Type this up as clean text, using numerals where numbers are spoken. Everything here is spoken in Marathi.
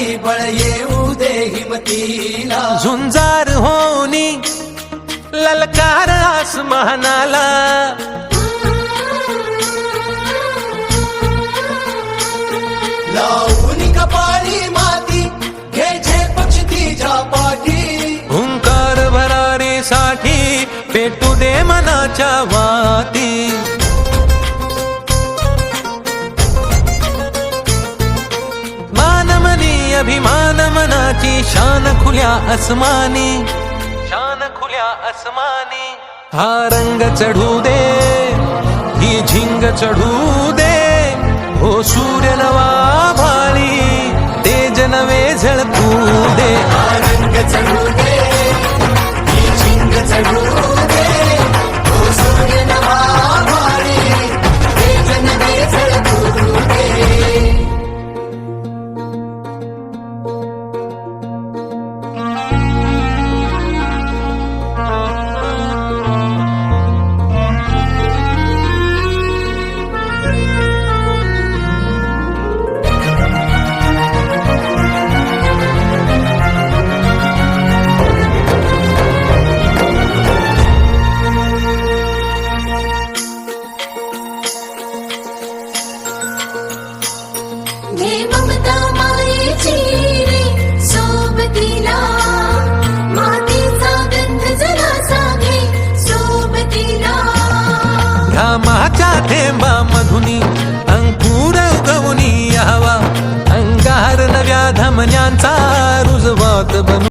पाठी बळ येऊ दे हिमतीला, झुंजार होनी ललकार आसमानाला, लावून कपाळी माती घे झेप तिच्या पाठी, हुंकार भरारीसाठी पेटू दे मनाच्या वाती, मानमनी अभिमान मनाची शान खुल्या आसमानी, शान खुल्या आसमानी, हा रंग चढू दे ही झिंग चढू दे, हो सूर्य नवा भाळी तेज नवे झळकू दे, हा रंग चढू दे ही झिंग चढू दे, हो सूर्य नवा भाळी तेज नवे झळकू दे. घे ममता मायेची रे सोबतीला, मातीचा गंध जरासा घे सोबतीला, घामाच्या थेंबा मधुनी अंकुर उगवून यावा, अंगार नव्या धमन्यांचा रुजवात बनू